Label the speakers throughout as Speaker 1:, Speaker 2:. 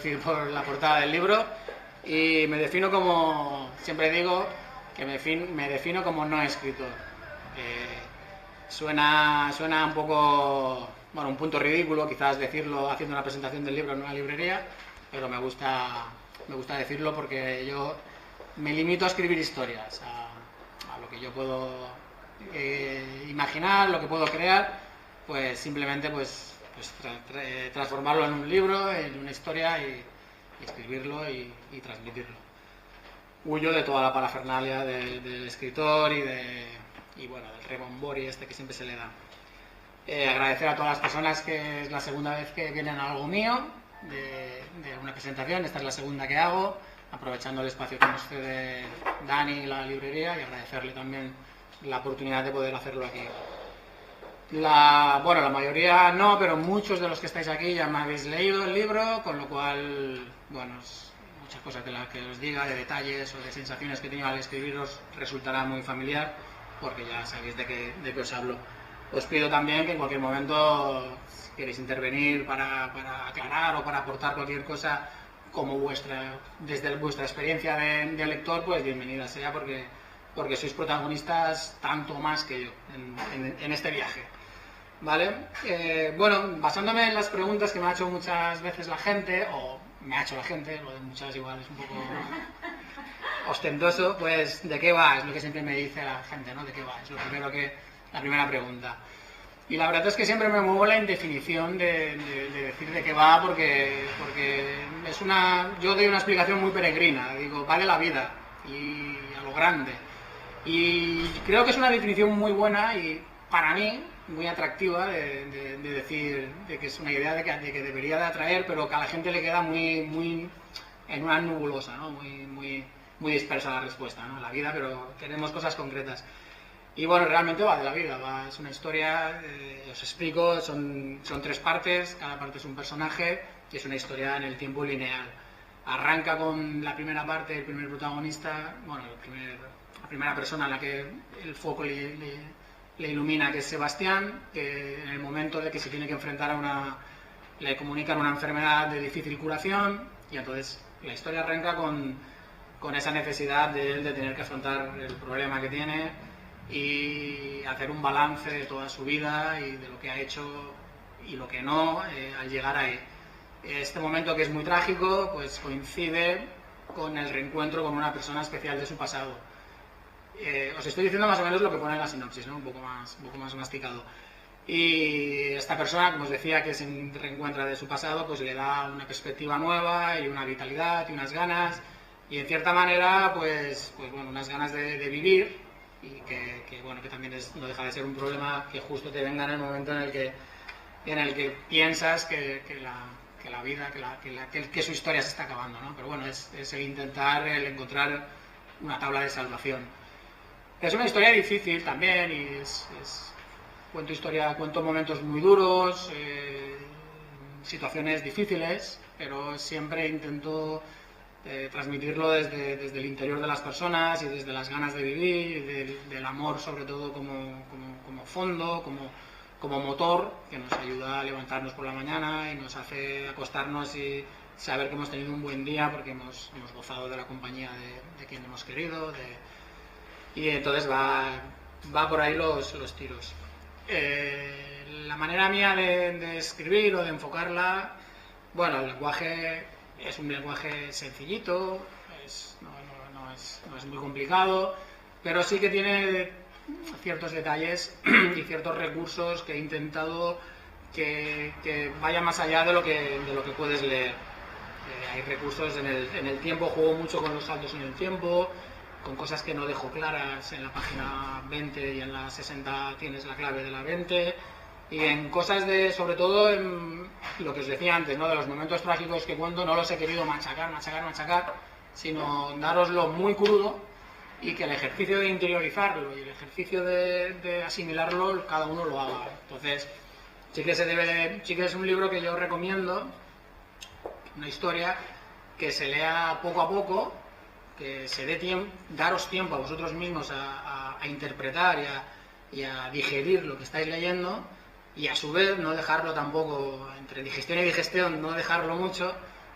Speaker 1: deducir por la portada del libro, y me defino como, siempre digo, que me defino como no escritor. Suena un poco, bueno, un punto ridículo quizás decirlo haciendo una presentación del libro en una librería, pero me gusta decirlo porque yo me limito a escribir historias, a lo que yo puedo imaginar, lo que puedo crear, pues simplemente transformarlo en un libro, en una historia y escribirlo y transmitirlo. Huyo de toda la parafernalia del escritor y bueno, del rebombori este que siempre se le da. Agradecer a todas las personas, que es la segunda vez que vienen a algo mío de una presentación. Esta es la segunda que hago, aprovechando el espacio que nos cede Dani y la librería, y agradecerle también la oportunidad de poder hacerlo aquí. La mayoría no, pero muchos de los que estáis aquí ya me habéis leído el libro, con lo cual, bueno, muchas cosas de las que os diga, de detalles o de sensaciones que he tenido al escribiros, resultará muy familiar, porque ya sabéis de qué os hablo. Os pido también que en cualquier momento, si queréis intervenir para aclarar o para aportar cualquier cosa como desde vuestra experiencia de lector, pues bienvenida sea, porque sois protagonistas tanto más que yo en este viaje. ¿Vale? Basándome en las preguntas que me ha hecho muchas veces la gente, o me ha hecho la gente, lo de muchas igual es un poco ostentoso, pues ¿de qué va? Es lo que siempre me dice la gente, ¿no? ¿De qué va? Es la primera pregunta. Y la verdad es que siempre me muevo la indefinición de decir de qué va, porque yo doy una explicación muy peregrina, digo, vale la vida, y a lo grande. Y creo que es una definición muy buena y para mí muy atractiva de decir de que es una idea de que debería de atraer, pero que a la gente le queda muy en una nebulosa, ¿no? muy dispersa la respuesta, ¿no? La vida, pero queremos cosas concretas. Y bueno, realmente va de la vida, es una historia, os explico, son 3 partes, cada parte es un personaje y es una historia en el tiempo lineal. Arranca con la primera parte, el primer protagonista, bueno, la primera persona a la que el foco le ilumina, que es Sebastián, que en el momento de que se tiene que enfrentar le comunican una enfermedad de difícil curación, y entonces la historia arranca con esa necesidad de él de tener que afrontar el problema que tiene y hacer un balance de toda su vida y de lo que ha hecho y lo que no al llegar ahí. Este momento, que es muy trágico, pues coincide con el reencuentro con una persona especial de su pasado. Os estoy diciendo más o menos lo que pone en la sinopsis, ¿no? un poco más masticado. Y esta persona, como os decía, que se reencuentra de su pasado, pues le da una perspectiva nueva y una vitalidad y unas ganas, y en cierta manera, pues bueno, unas ganas de vivir, y que también no deja de ser un problema que justo te venga en el momento en el que piensas que la vida, que su historia se está acabando, ¿no? Pero bueno, es el encontrar una tabla de salvación. Es una historia difícil también, y cuento momentos muy duros, situaciones difíciles, pero siempre intento transmitirlo desde el interior de las personas y desde las ganas de vivir, del amor sobre todo como fondo, como motor, que nos ayuda a levantarnos por la mañana y nos hace acostarnos y saber que hemos tenido un buen día porque hemos gozado de la compañía de quien hemos querido, y entonces va por ahí los tiros. La manera mía de escribir o de enfocarla, bueno, el lenguaje es un lenguaje sencillito, no es muy complicado, pero sí que tiene ciertos detalles y ciertos recursos que he intentado que vayan más allá de lo que puedes leer. Hay recursos en el tiempo, juego mucho con los saltos en el tiempo, con cosas que no dejo claras. En la página 20 y en la 60 tienes la clave de la 20, y en cosas sobre todo en lo que os decía antes, ¿no? De los momentos trágicos que cuento, no los he querido machacar, sino dároslo muy crudo, y que el ejercicio de interiorizarlo y el ejercicio de asimilarlo cada uno lo haga. Entonces sí que es un libro que yo recomiendo, una historia que se lea poco a poco, que se dé tiempo, daros tiempo a vosotros mismos a interpretar y a digerir lo que estáis leyendo, y a su vez no dejarlo tampoco, entre digestión y digestión, no dejarlo mucho,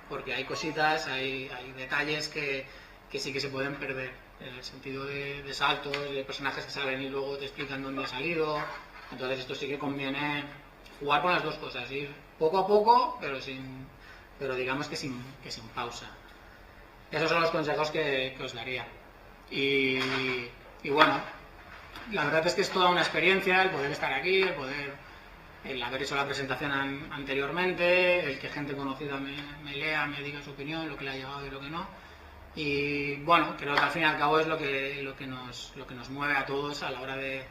Speaker 1: porque hay cositas, hay detalles que sí que se pueden perder, en el sentido de saltos, de personajes que salen y luego te explican dónde ha salido. Entonces esto sí que conviene jugar con las dos cosas, ir poco a poco, pero digamos que sin pausa. Esos son los consejos que os daría. Y bueno, la verdad es que es toda una experiencia el poder estar aquí, el haber hecho la presentación anteriormente, el que gente conocida me lea, me diga su opinión, lo que le ha llegado y lo que no. Y bueno, creo que al fin y al cabo es lo que nos mueve a todos a la hora de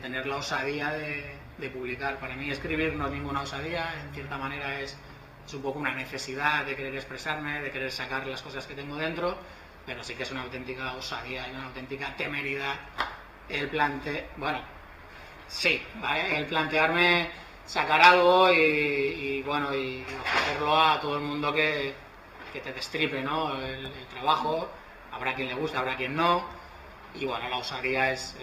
Speaker 1: tener la osadía de publicar. Para mí escribir no es ninguna osadía, en cierta manera es un poco una necesidad de querer expresarme, de querer sacar las cosas que tengo dentro, pero sí que es una auténtica osadía y una auténtica temeridad el plantearme sacar algo y ofrecerlo a todo el mundo que te destripe, ¿no? El trabajo. Habrá quien le guste, habrá quien no, y bueno, la osadía es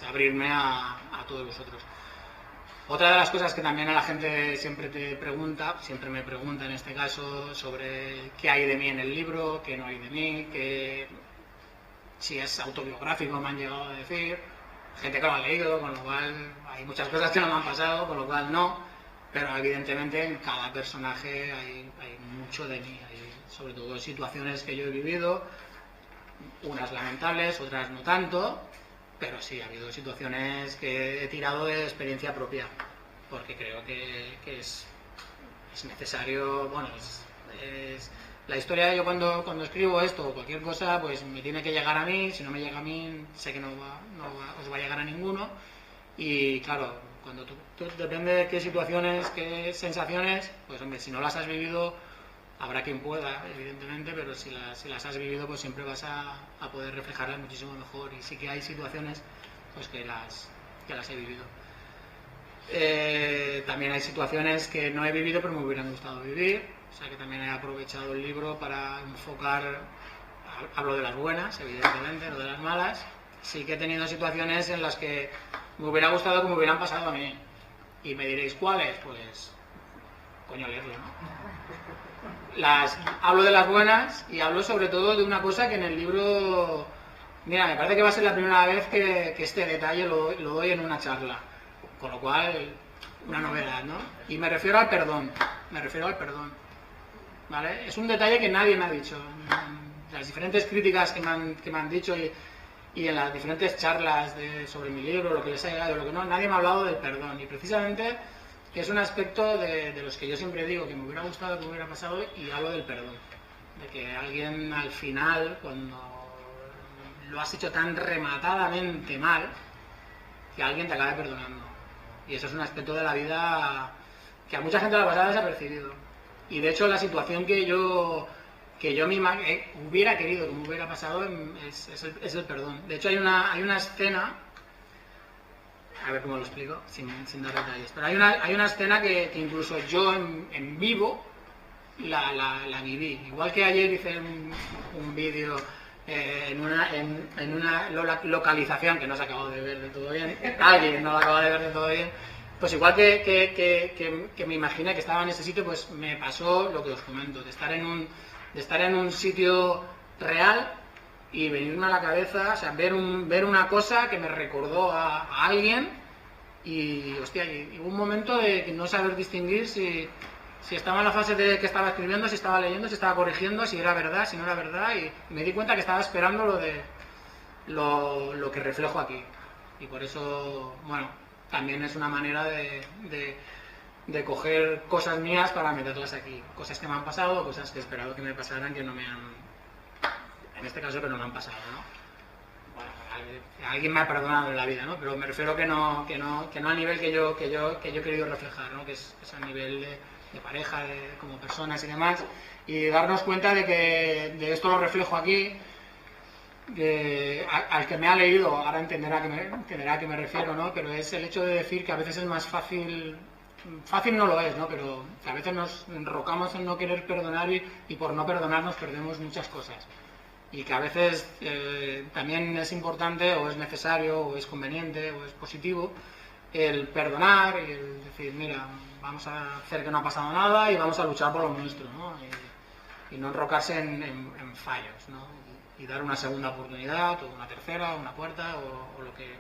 Speaker 1: abrirme a todos vosotros. Otra de las cosas que también a la gente siempre me pregunta en este caso, sobre qué hay de mí en el libro, qué no hay de mí, si es autobiográfico, me han llegado a decir, gente que lo ha leído, con lo cual hay muchas cosas que no me han pasado, con lo cual no, pero evidentemente en cada personaje hay mucho de mí, hay sobre todo situaciones que yo he vivido, unas lamentables, otras no tanto, pero sí, ha habido situaciones que he tirado de experiencia propia, porque creo que es necesario, bueno, la historia. Yo cuando escribo esto o cualquier cosa, pues me tiene que llegar a mí. Si no me llega a mí, sé que no os va a llegar a ninguno. Y claro, cuando depende de qué situaciones, qué sensaciones, pues hombre, si no las has vivido, habrá quien pueda, evidentemente, pero si las has vivido, pues siempre vas a poder reflejarlas muchísimo mejor. Y sí que hay situaciones pues que las he vivido. También hay situaciones que no he vivido pero me hubieran gustado vivir. O sea que también he aprovechado el libro para enfocar, hablo de las buenas, evidentemente, no de las malas. Sí que he tenido situaciones en las que me hubiera gustado que me hubieran pasado a mí. Y me diréis, ¿cuáles? Pues, coño, leerlo, ¿no? Hablo de las buenas y hablo sobre todo de una cosa que en el libro... Mira, me parece que va a ser la primera vez que este detalle lo doy en una charla. Con lo cual, una novedad, ¿no? Y me refiero al perdón. ¿Vale? Es un detalle que nadie me ha dicho. En las diferentes críticas que me han dicho y en las diferentes charlas sobre mi libro, lo que les ha llegado, lo que no, nadie me ha hablado del perdón. Y precisamente es un aspecto de los que yo siempre digo que me hubiera gustado que me hubiera pasado, y hablo del perdón. De que alguien al final, cuando lo has hecho tan rematadamente mal, que alguien te acabe perdonando. Y eso es un aspecto de la vida que a mucha gente la pasada desapercibido. Y de hecho la situación que yo hubiera querido que me hubiera pasado es el perdón. De hecho hay una escena, a ver cómo lo explico sin dar detalles, pero hay una escena que incluso yo en vivo la viví. Igual que ayer hice un vídeo en una localización que no se ha acabado de ver del todo bien, alguien no lo acaba de ver del todo bien, pues igual que me imaginé que estaba en ese sitio, pues me pasó lo que os comento, de estar en un sitio real y venirme a la cabeza, o sea, ver una cosa que me recordó a alguien y, hostia, y hubo un momento de no saber distinguir si estaba en la fase de que estaba escribiendo, si estaba leyendo, si estaba corrigiendo, si era verdad, si no era verdad, y me di cuenta que estaba esperando lo que reflejo aquí. Y por eso, bueno, también es una manera de coger cosas mías para meterlas aquí. Cosas que me han pasado, cosas que he esperado que me pasaran, que no me han... En este caso, que no me han pasado, ¿no? Bueno, alguien me ha perdonado en la vida, ¿no? Pero me refiero que no a nivel que yo he querido reflejar, ¿no? Que es a nivel de pareja, como personas y demás, y darnos cuenta de que de esto lo reflejo aquí. Al que me ha leído ahora entenderá a qué me refiero, ¿no? Pero es el hecho de decir que a veces es más fácil no lo es, ¿no? Pero que a veces nos enrocamos en no querer perdonar y por no perdonarnos perdemos muchas cosas, y que a veces también es importante o es necesario o es conveniente o es positivo el perdonar y el decir, mira, vamos a hacer que no ha pasado nada y vamos a luchar por lo nuestro, ¿no? Y no enrocarse en fallos, ¿no? Y dar una segunda oportunidad, o una tercera, o una cuarta, o lo que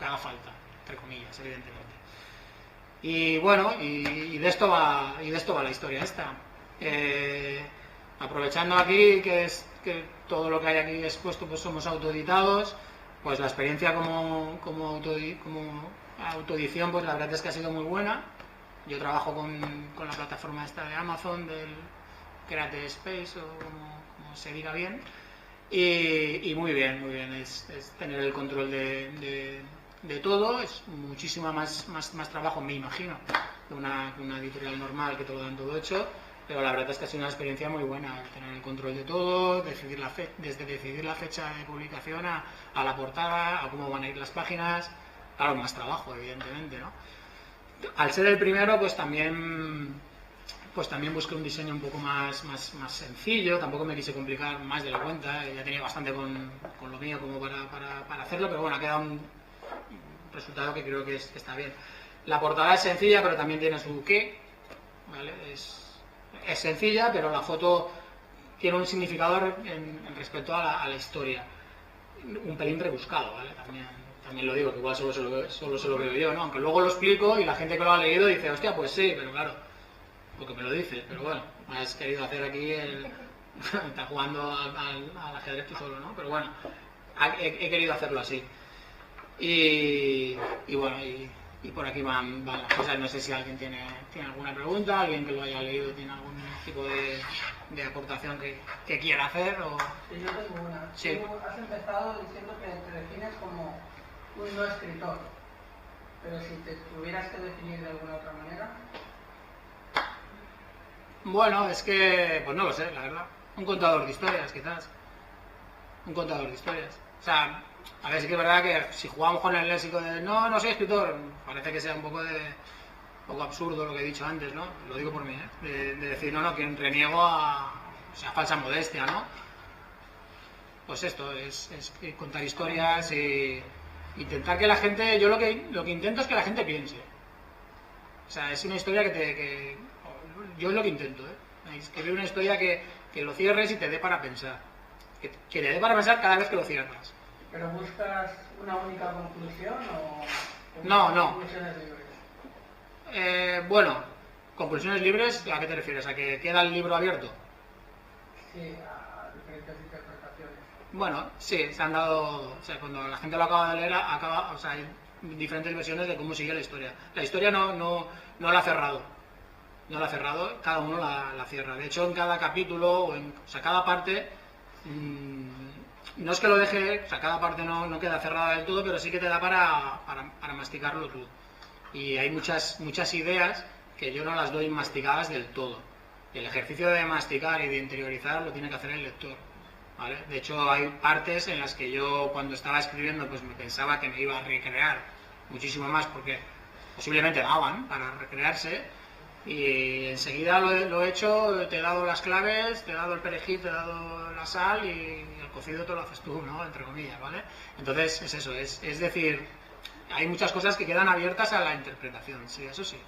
Speaker 1: haga falta, entre comillas, evidentemente. Y bueno, y de esto va la historia esta. Aprovechando aquí que todo lo que hay aquí expuesto pues somos autoeditados, pues la experiencia como autoedición, pues la verdad es que ha sido muy buena. Yo trabajo con la plataforma esta de Amazon, del Create Space, o como se diga bien, y muy bien, es tener el control de todo. Es muchísimo más trabajo, me imagino, de una editorial normal que te lo dan todo hecho, pero la verdad es que ha sido una experiencia muy buena, tener el control de todo, desde decidir la fecha de publicación a la portada, a cómo van a ir las páginas. Claro, más trabajo, evidentemente, ¿no? Al ser el primero, pues también busqué un diseño un poco más sencillo. Tampoco me quise complicar más de la cuenta, ya tenía bastante con lo mío como para hacerlo, pero bueno, ha quedado un resultado que creo que está bien. La portada es sencilla, pero también tiene su qué, ¿vale? Es sencilla, pero la foto tiene un significado en respecto a la historia, un pelín rebuscado, ¿vale? También lo digo, que igual solo se lo veo yo, ¿no? Aunque luego lo explico y la gente que lo ha leído dice, hostia, pues sí, pero claro, porque me lo dices, pero bueno, has querido hacer aquí está jugando al ajedrez tú solo, ¿no? Pero bueno, he querido hacerlo así. Y bueno, y por aquí van las cosas. No sé si alguien tiene alguna pregunta, alguien que lo haya leído tiene algún tipo de aportación que quiera hacer. O...
Speaker 2: Sí, yo tengo una.
Speaker 1: Sí.
Speaker 2: Tú has empezado diciendo que te defines como un no escritor, pero si te tuvieras que definir de alguna otra manera.
Speaker 1: Bueno, es que, pues no lo sé, la verdad. Un contador de historias, quizás. Un contador de historias. O sea, a ver, sí que es verdad que si jugamos con el léxico de no soy escritor, parece que sea un poco absurdo lo que he dicho antes, ¿no? Lo digo por mí, ¿eh? De decir, no, que reniego a falsa modestia, ¿no? Pues esto, es contar historias y intentar que la gente... Yo lo que intento es que la gente piense. O sea, es una historia yo es lo que intento, ¿eh? Escribir una historia que lo cierres y te dé para pensar. Que te dé para pensar cada vez que lo cierras.
Speaker 2: ¿Pero buscas una única conclusión o
Speaker 1: no.
Speaker 2: conclusiones libres?
Speaker 1: Bueno, conclusiones libres, ¿a qué te refieres? ¿A que queda el libro abierto?
Speaker 2: Sí, a diferentes interpretaciones.
Speaker 1: Bueno, sí, se han dado... O sea, cuando la gente lo acaba de leer, o sea, hay diferentes versiones de cómo sigue la historia. La historia no la ha cerrado. No la ha cerrado, cada uno la cierra. De hecho, en cada capítulo, o sea, cada parte... no es que lo deje, o sea, cada parte no queda cerrada del todo, pero sí que te da para masticarlo tú. Y hay muchas ideas que yo no las doy masticadas del todo. El ejercicio de masticar y de interiorizar lo tiene que hacer el lector, ¿vale? De hecho, hay partes en las que yo, cuando estaba escribiendo, pues me pensaba que me iba a recrear muchísimo más, porque posiblemente daban para recrearse, y enseguida lo he hecho, te he dado las claves, te he dado el perejil, te he dado la sal, y el cocido te lo haces tú, ¿no? Entre comillas, ¿vale? Entonces es eso, es decir, hay muchas cosas que quedan abiertas a la interpretación, sí, eso sí.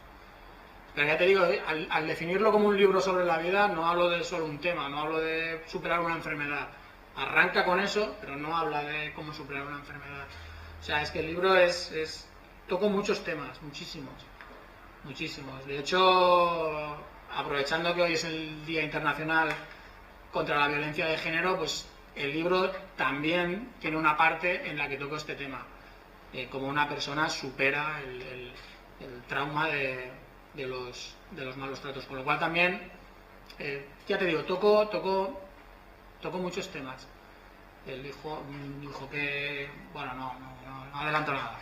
Speaker 1: Pero ya te digo, al definirlo como un libro sobre la vida, no hablo de solo un tema, no hablo de superar una enfermedad. Arranca con eso, pero no habla de cómo superar una enfermedad. O sea, es que el libro toco muchos temas, muchísimos. De hecho, aprovechando que hoy es el Día Internacional contra la Violencia de Género, pues el libro también tiene una parte en la que toco este tema. Cómo una persona supera el trauma de los malos tratos. Con lo cual también, ya te digo, toco muchos temas. Él dijo que... Bueno, no adelanto nada.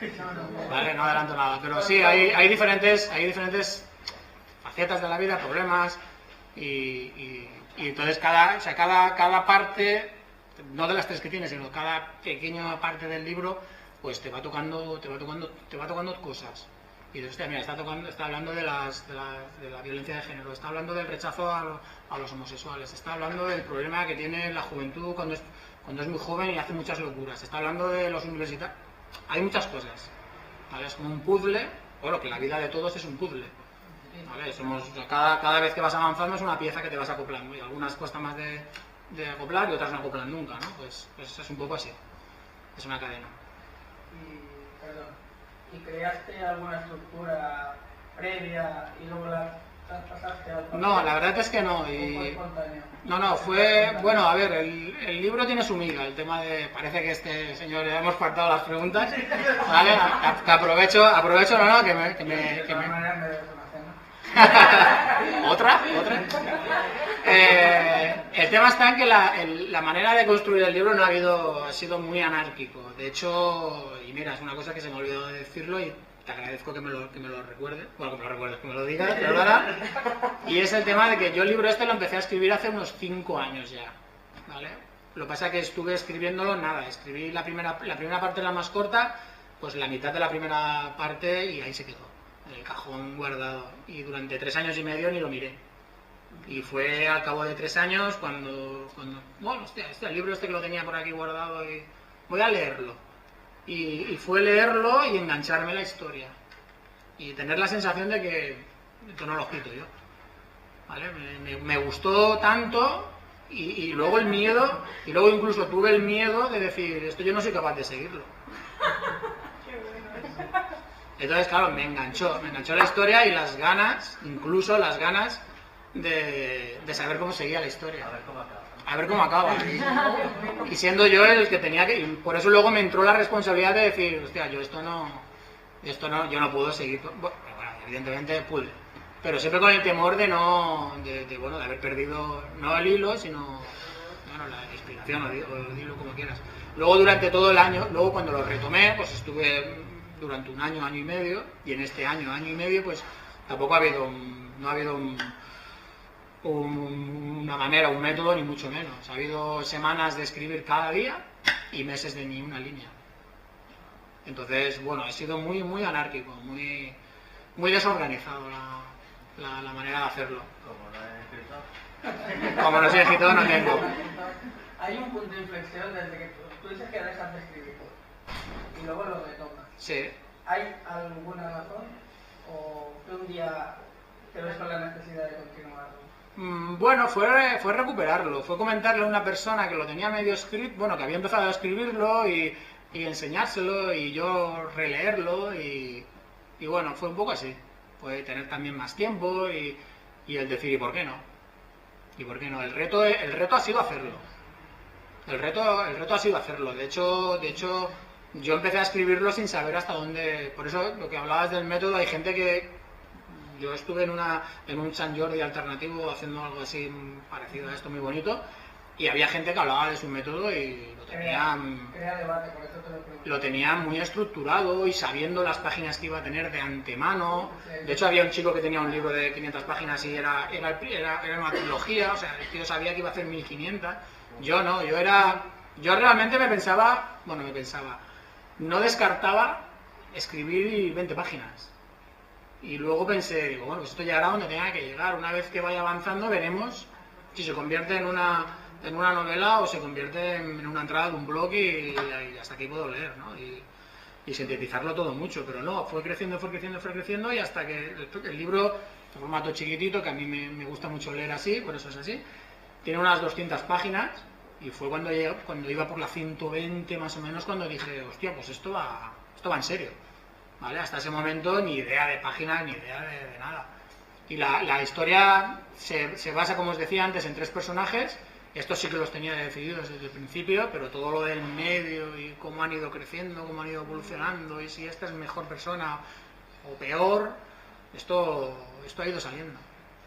Speaker 1: Vale, no adelanto nada. Pero sí, hay diferentes facetas de la vida, problemas, y entonces cada parte, no de las tres que tienes, sino cada pequeña parte del libro, pues te va tocando cosas. Y dices, hostia, mira, está hablando de la violencia de género, está hablando del rechazo a los homosexuales, está hablando del problema que tiene la juventud cuando es muy joven y hace muchas locuras, está hablando de los universitarios. Hay muchas cosas. ¿vale? Es como un puzzle, bueno, que la vida de todos es un puzzle, ¿vale? Cada vez que vas avanzando es una pieza que te vas acoplando, y algunas cuesta más de acoplar y otras no acoplan nunca, ¿no? Pues es un poco así, es una cadena.
Speaker 2: ¿Y creaste alguna estructura previa y luego la traspasaste al papel?
Speaker 1: No, la verdad es que no.
Speaker 2: ¿Fue espontáneo?
Speaker 1: No, fue... Bueno, a ver, el libro tiene su miga, el tema de... Parece que este señor le hemos faltado las preguntas, ¿vale? Que aprovecho, no, que me...
Speaker 2: De todas maneras me debes una cena.
Speaker 1: ¿Otra? El tema está en que la manera de construir el libro ha sido muy anárquico. De hecho, y mira, es una cosa que se me olvidó de decirlo y te agradezco que me lo recuerdes. Bueno, que me lo recuerdes, que me lo digas, perdona. Y es el tema de que yo el libro este lo empecé a escribir hace unos 5 años ya, ¿vale? Lo que pasa es que estuve escribiéndolo nada. Escribí la primera parte, la más corta, pues la mitad de la primera parte y ahí se quedó, en el cajón guardado. Y durante 3 años y medio ni lo miré. Y fue al cabo de 3 años cuando bueno, hostia, el libro este que lo tenía por aquí guardado y voy a leerlo. Y fue leerlo y engancharme a la historia. Y tener la sensación de que esto no lo quito yo. ¿Vale? Me gustó tanto y luego el miedo, y luego incluso tuve el miedo de decir, esto yo no soy capaz de seguirlo. Entonces, claro, me enganchó la historia y incluso las ganas de saber cómo seguía la historia. A ver cómo acaba. Y siendo yo el que tenía que... Y por eso luego me entró la responsabilidad de decir, hostia, yo yo no puedo seguir... Bueno, evidentemente pude. Pero siempre con el temor de haber perdido no el hilo, sino la inspiración o dilo como quieras. Luego durante todo el año, luego cuando lo retomé, pues estuve durante un año y medio, y en este año y medio, pues tampoco no ha habido una manera, un método, ni mucho menos. Ha habido semanas de escribir cada día y meses de ni una línea. Entonces, bueno, ha sido muy, muy anárquico, muy, muy desorganizado la manera de hacerlo. Como no soy escritor, no tengo.
Speaker 2: Hay un punto de inflexión desde que tú dices que dejas de escribir y luego lo retomas.
Speaker 1: Sí.
Speaker 2: ¿Hay alguna razón? ¿O que un día te ves con la necesidad de continuar?
Speaker 1: Bueno, fue recuperarlo, fue comentarle a una persona que lo tenía medio escrito, bueno, que había empezado a escribirlo y enseñárselo y yo releerlo y bueno, fue un poco así. Fue tener también más tiempo y el decir, ¿y por qué no? ¿Y por qué no? El reto ha sido hacerlo. El reto ha sido hacerlo. De hecho, yo empecé a escribirlo sin saber hasta dónde... Por eso, lo que hablabas del método, hay gente que... Yo estuve en un Sant Jordi alternativo haciendo algo así parecido a esto, muy bonito, y había gente que hablaba de su método y lo tenía muy estructurado y sabiendo las páginas que iba a tener de antemano. De hecho, había un chico que tenía un libro de 500 páginas y era una trilogía, o sea, el tío sabía que iba a hacer 1500. Yo no, yo realmente me pensaba, no descartaba escribir 20 páginas. Y luego pensé, digo, bueno, pues esto llegará donde tenga que llegar. Una vez que vaya avanzando veremos si se convierte en una novela o se convierte en una entrada de un blog y hasta aquí puedo leer, ¿no? Y sintetizarlo todo mucho, pero no, fue creciendo y hasta que el libro, de formato chiquitito, que a mí me gusta mucho leer así, por eso es así, tiene unas 200 páginas y fue cuando iba por la 120 más o menos cuando dije, hostia, pues esto va en serio. ¿Vale? Hasta ese momento ni idea de páginas, ni idea de nada. Y la historia se basa, como os decía antes, en 3 personajes. Estos sí que los tenía decididos desde el principio, pero todo lo del medio y cómo han ido creciendo, cómo han ido evolucionando y si esta es mejor persona o peor, esto ha ido saliendo.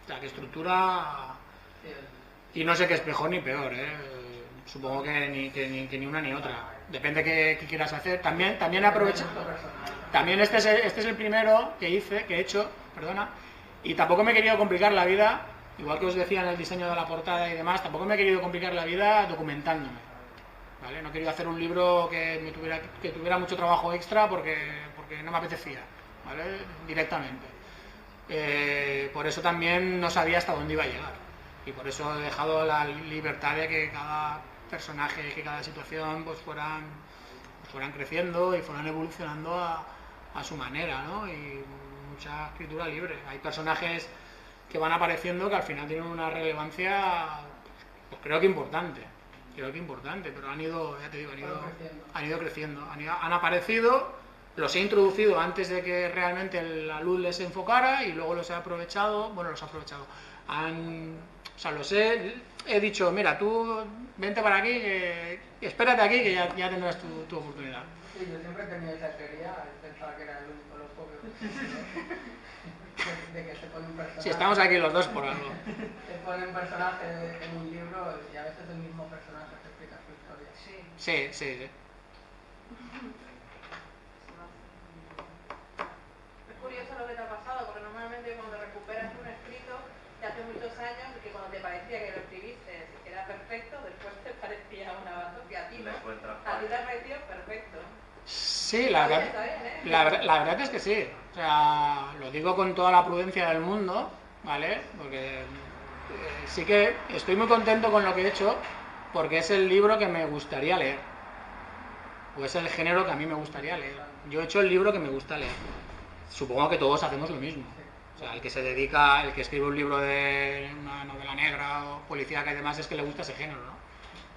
Speaker 1: O sea, que estructura... Y no sé qué es mejor ni peor, ¿eh? Supongo que ni una ni otra. Depende qué quieras hacer. También aprovecho... También este es el primero que he hecho, y tampoco me he querido complicar la vida, igual que os decía en el diseño de la portada y demás, tampoco me he querido complicar la vida documentándome, ¿vale? No he querido hacer un libro que tuviera mucho trabajo extra porque no me apetecía, ¿vale? Directamente. Por eso también no sabía hasta dónde iba a llegar, y por eso he dejado la libertad de que cada personaje, que cada situación pues fueran creciendo y fueran evolucionando a su manera, ¿no? Y mucha escritura libre. Hay personajes que van apareciendo que al final tienen una relevancia, pues creo que importante, pero han ido, ya te digo, han ido creciendo, han aparecido, los he introducido antes de que realmente la luz les enfocara y luego los he aprovechado, he dicho, mira, tú vente para aquí, espérate aquí que ya tendrás tu oportunidad.
Speaker 2: Sí, yo siempre he tenido esa teoría, pensaba que era el único loco de que se pone un personaje.
Speaker 1: Sí, estamos aquí los dos por algo.
Speaker 2: Se pone un personaje en un libro y a veces el mismo personaje te explica su historia.
Speaker 1: Sí.
Speaker 3: Es curioso lo que te ha pasado, porque normalmente cuando recuperas un escrito de hace muchos años, que cuando te parecía que lo escribiste era perfecto, después te parecía una basofia. A ti, ¿no? A ti te ha parecido perfecto.
Speaker 1: Sí, la verdad es que sí. O sea, lo digo con toda la prudencia del mundo, ¿vale? Porque sí que estoy muy contento con lo que he hecho, porque es el libro que me gustaría leer. O es el género que a mí me gustaría leer. Yo he hecho el libro que me gusta leer. Supongo que todos hacemos lo mismo. O sea, el que se dedica, el que escribe un libro de una novela negra o policíaca y demás, es que le gusta ese género, ¿no?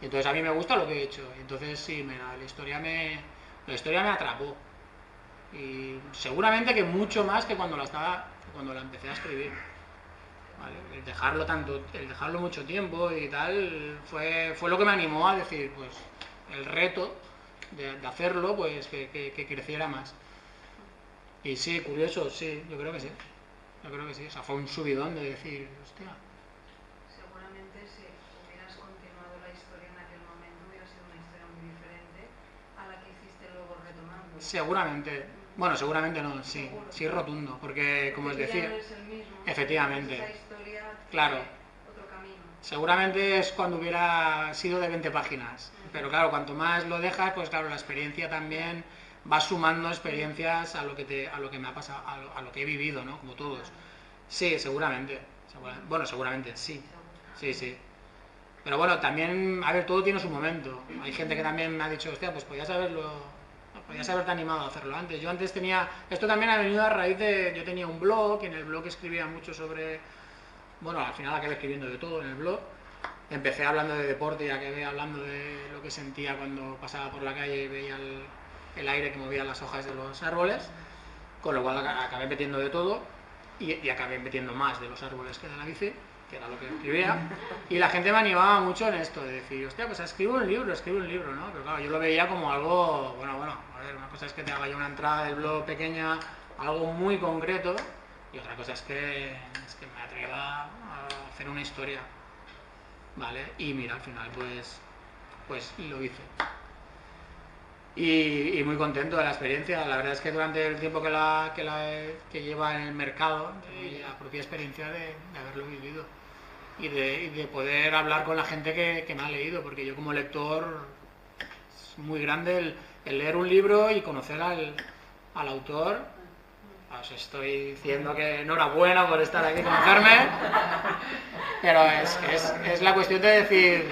Speaker 1: Y entonces a mí me gusta lo que he hecho. Y entonces sí, la historia me atrapó. Y seguramente que mucho más que cuando la empecé a escribir. ¿Vale? El dejarlo mucho tiempo y tal, fue lo que me animó a decir, pues, el reto de hacerlo, pues, que creciera más. Y sí, curioso, sí, yo creo que sí. O sea, fue un subidón de decir, hostia.
Speaker 3: Seguramente si hubieras continuado la historia en aquel momento hubiera sido una historia muy diferente a la que hiciste luego retomando.
Speaker 1: Seguramente. Bueno, seguramente no, sí. Seguro. Sí, rotundo. Porque, como os decía,
Speaker 3: no es el mismo,
Speaker 1: efectivamente.
Speaker 3: Esa historia
Speaker 1: claro.
Speaker 3: Otro camino.
Speaker 1: Seguramente es cuando hubiera sido de 20 páginas. Pero claro, cuanto más lo dejas, pues claro, la experiencia también va sumando experiencias a lo que me ha pasado, a lo que he vivido, ¿no? Como todos. Sí, seguramente. Bueno, seguramente, sí. Sí. Pero bueno, también, a ver, todo tiene su momento. Hay gente que también me ha dicho, hostia, pues podías haberte animado a hacerlo antes. Yo antes tenía... Esto también ha venido a raíz de... Yo tenía un blog, y en el blog escribía mucho sobre... Bueno, al final acabé escribiendo de todo en el blog. Empecé hablando de deporte y acabé hablando de lo que sentía cuando pasaba por la calle y veía el aire que movía las hojas de los árboles. Con lo cual acabé metiendo de todo y acabé metiendo más de los árboles que de la bici, que era lo que escribía. Y la gente me animaba mucho en esto, de decir, hostia, pues escribo un libro, ¿no? Pero claro, yo lo veía como algo, bueno, a ver, una cosa es que te haga yo una entrada del blog pequeña, algo muy concreto, y otra cosa es que me atreva a hacer una historia, ¿vale? Y mira, al final, pues lo hice. Y muy contento de la experiencia. La verdad es que durante el tiempo que lleva en el mercado, la propia experiencia de haberlo vivido y de poder hablar con la gente que me ha leído, porque yo como lector es muy grande el leer un libro y conocer al autor. Os estoy diciendo que enhorabuena por estar aquí y conocerme, pero es la cuestión de decir,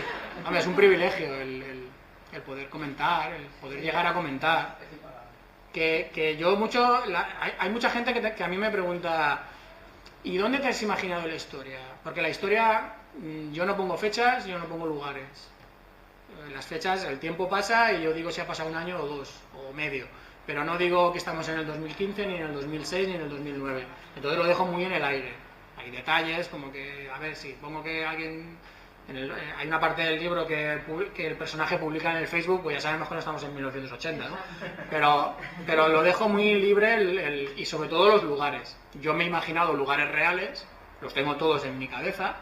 Speaker 1: hombre, es un privilegio el poder comentar, el poder llegar a comentar. Que yo hay mucha gente que a mí me pregunta, ¿y dónde te has imaginado la historia? Porque la historia, yo no pongo fechas, yo no pongo lugares. Las fechas, el tiempo pasa y yo digo si ha pasado un año o dos, o medio. Pero no digo que estamos en el 2015, ni en el 2006, ni en el 2009. Entonces lo dejo muy en el aire. Hay detalles, como que, a ver, si pongo que alguien... hay una parte del libro que el personaje publica en el Facebook, pues ya sabemos que no estamos en 1980, ¿no? Pero lo dejo muy libre y sobre todo los lugares. Yo me he imaginado lugares reales, los tengo todos en mi cabeza,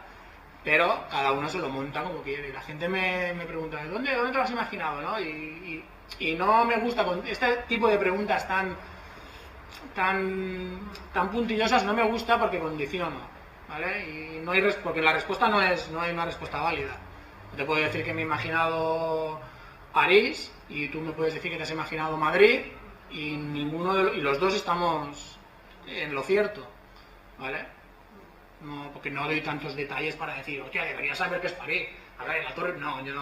Speaker 1: pero cada uno se lo monta como quiere. Y la gente me pregunta, ¿dónde te lo has imaginado? ¿No? Y no me gusta, con este tipo de preguntas tan puntillosas no me gusta porque condiciono. ¿Vale? Y porque la respuesta no hay una respuesta válida. Te puedo decir que me he imaginado París y tú me puedes decir que te has imaginado Madrid y los dos estamos en lo cierto, ¿vale? No, porque no doy tantos detalles para decir, hostia, deberías saber que es París. A ver, la torre, no, yo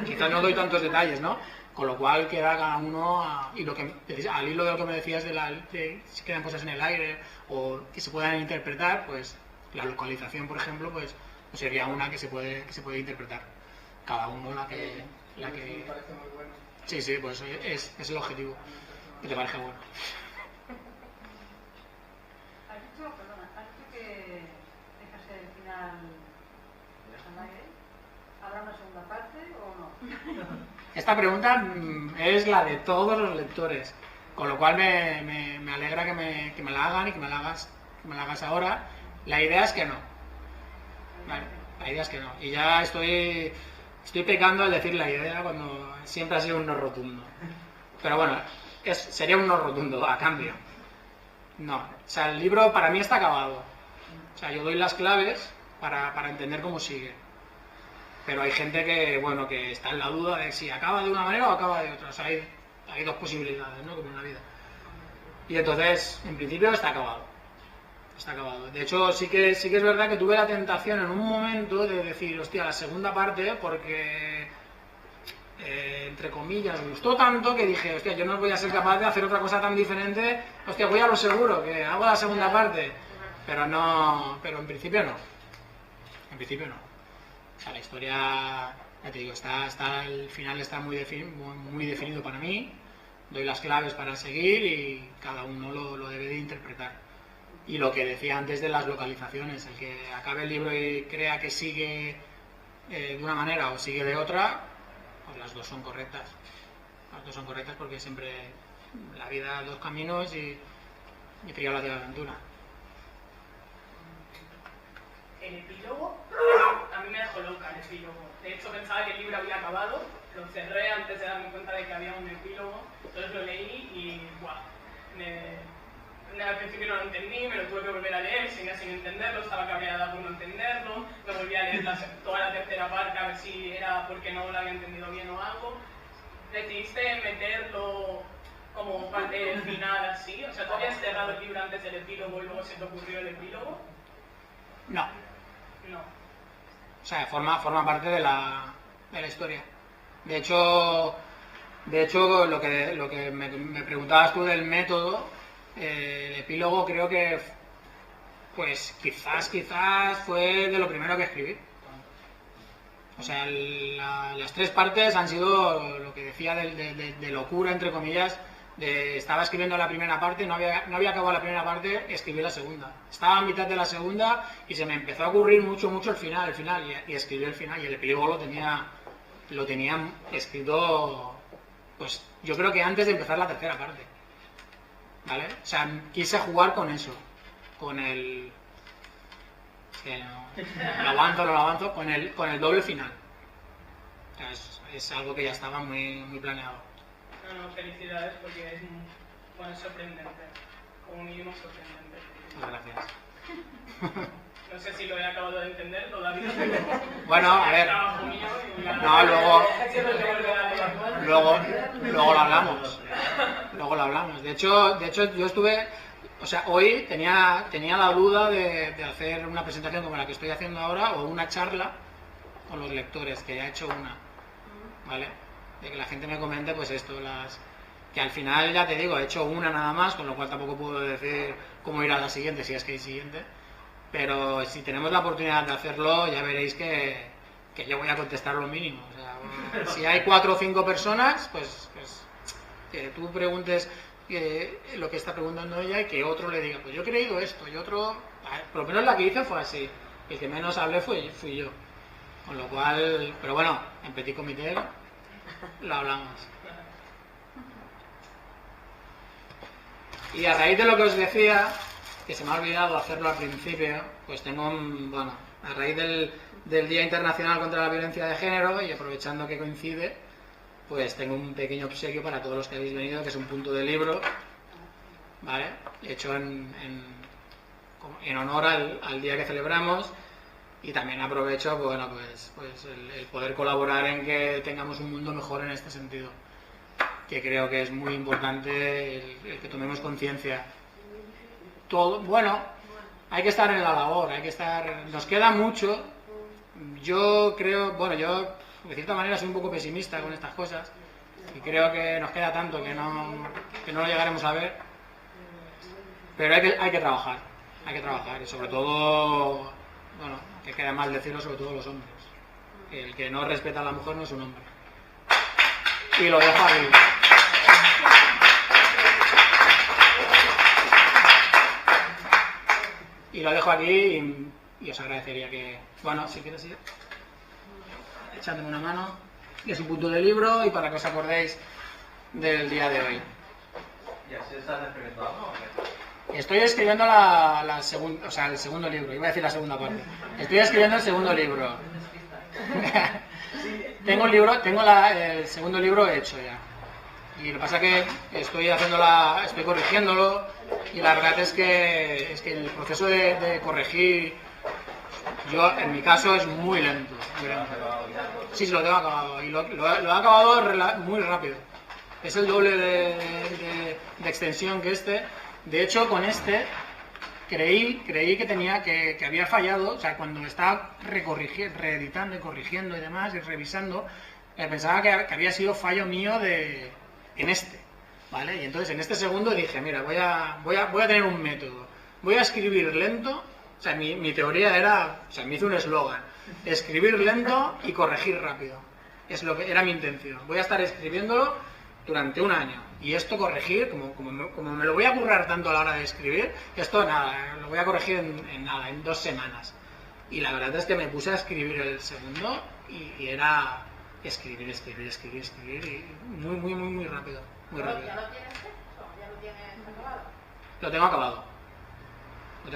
Speaker 1: quizás no doy tantos detalles, ¿no? Con lo cual queda cada uno, y lo que al hilo de lo que me decías de si quedan cosas en el aire o que se puedan interpretar, pues la localización, por ejemplo, pues sería una que se puede interpretar. Cada uno la que...
Speaker 2: Me parece muy bueno.
Speaker 1: Sí, pues es el objetivo. Que te parezca bueno.
Speaker 4: ¿Has dicho que dejas el final al aire? ¿Habrá una segunda parte o no?
Speaker 1: Esta pregunta es la de todos los lectores, con lo cual me alegra que me la hagan y que me la hagas ahora. La idea es que no. Vale, la idea es que no. Y ya estoy pecando al decir la idea cuando siempre ha sido un no rotundo. Pero bueno, sería un no rotundo a cambio. No, o sea, el libro para mí está acabado. O sea, yo doy las claves para entender cómo sigue. Pero hay gente que está en la duda de si acaba de una manera o acaba de otra. O sea, hay dos posibilidades, ¿no? Como en la vida. Y entonces, en principio, está acabado. Está acabado. De hecho, sí que es verdad que tuve la tentación en un momento de decir, hostia, la segunda parte, porque, entre comillas, me gustó tanto que dije, hostia, yo no voy a ser capaz de hacer otra cosa tan diferente. Hostia, voy a lo seguro, que hago la segunda parte. Pero en principio no. En principio no. O sea, la historia, ya te digo, el final está muy definido para mí, doy las claves para seguir y cada uno lo debe de interpretar. Y lo que decía antes de las localizaciones, el que acabe el libro y crea que sigue de una manera o sigue de otra, pues las dos son correctas. Las dos son correctas porque siempre la vida dos caminos y trío la de aventura.
Speaker 5: El epílogo, a mí me dejó loca el epílogo. De hecho, pensaba que el libro había acabado, lo cerré antes de darme cuenta de que había un epílogo, entonces lo leí y ¡buah! Al principio no lo entendí, me lo tuve que volver a leer, seguía sin entenderlo, estaba cabreada por no entenderlo, me volví a leer toda la tercera parte a ver si era porque no lo había entendido bien o algo. ¿Decidiste meterlo como parte del final así? O sea, ¿tú habías cerrado el libro antes del epílogo y luego se te ocurrió el epílogo?
Speaker 1: No.
Speaker 5: No.
Speaker 1: O sea, forma parte de la historia. De hecho lo que me preguntabas tú del método, el epílogo creo que pues quizás fue de lo primero que escribí. O sea, las tres partes han sido lo que decía de locura, entre comillas. Estaba escribiendo la primera parte, no había acabado la primera parte, escribí la segunda. Estaba a mitad de la segunda y se me empezó a ocurrir mucho el final, y escribí el final, y el epílogo lo tenía escrito, pues yo creo que antes de empezar la tercera parte. ¿Vale? O sea, quise jugar con eso, con el... que no, lo avanzo, con el doble final. O sea, es algo que ya estaba muy planeado.
Speaker 5: No, felicidades porque es sorprendente, como mínimo sorprendente.
Speaker 1: Muchas gracias.
Speaker 5: No sé si lo he acabado de entender todavía, pero...
Speaker 1: Bueno, a ver. No, luego lo hablamos. Luego lo hablamos. De hecho yo estuve... O sea, hoy tenía la duda de hacer una presentación como la que estoy haciendo ahora o una charla con los lectores, que ya he hecho una. ¿Vale? De que la gente me comente pues esto, que al final ya te digo, he hecho una nada más, con lo cual tampoco puedo decir cómo irá la siguiente, si es que hay siguiente, pero si tenemos la oportunidad de hacerlo ya veréis que yo voy a contestar lo mínimo. O sea, si hay 4 o 5 personas, pues que tú preguntes lo que está preguntando ella y que otro le diga, pues yo he creído esto, y otro, por lo menos la que hice fue así, el que menos hablé fui yo, con lo cual, pero bueno, en petit comité lo hablamos. Y a raíz de lo que os decía, que se me ha olvidado hacerlo al principio, pues tengo a raíz del Día Internacional contra la Violencia de Género, y aprovechando que coincide, pues tengo un pequeño obsequio para todos los que habéis venido, que es un punto de libro, ¿vale? Hecho en honor al día que celebramos. Y también aprovecho pues el poder colaborar en que tengamos un mundo mejor en este sentido, que creo que es muy importante el que tomemos conciencia. Hay que estar en la labor, nos queda mucho, yo creo, bueno, yo de cierta manera soy un poco pesimista con estas cosas y creo que nos queda tanto que no lo llegaremos a ver, pero hay que trabajar y sobre todo, bueno, que queda mal decirlo, sobre todo los hombres. El que no respeta a la mujer no es un hombre. Y lo dejo aquí. Y lo dejo aquí y os agradecería que, bueno, si quieres ir, echadme una mano. Es un punto de libro y para que os acordéis del día de hoy.
Speaker 6: ¿Y así estás escribiendo algo o qué?
Speaker 1: Estoy escribiendo el segundo libro, iba a decir la segunda parte. Estoy escribiendo el segundo libro. Tengo el segundo libro hecho ya. Y lo que pasa es que estoy corrigiéndolo y la verdad es que el proceso de corregir, yo en mi caso es muy lento. Sí, lo tengo acabado y lo he acabado muy rápido. Es el doble de extensión que este. De hecho, con este creí que había fallado, o sea, cuando estaba reeditando y corrigiendo y demás y revisando, pensaba que había sido fallo mío en este, ¿vale? Y entonces en este segundo dije, mira, voy a tener un método, voy a escribir lento, o sea, mi teoría era, o sea, me hice un eslogan, escribir lento y corregir rápido, es lo que era mi intención. Voy a estar escribiéndolo durante un año y esto corregir, como me lo voy a currar tanto a la hora de escribir, esto nada, lo voy a corregir en 2 semanas. Y la verdad es que me puse a escribir el segundo y era escribir y muy rápido, muy rápido.
Speaker 3: ¿Ya lo tienes hecho? ¿Ya lo tienes acabado?
Speaker 1: Lo tengo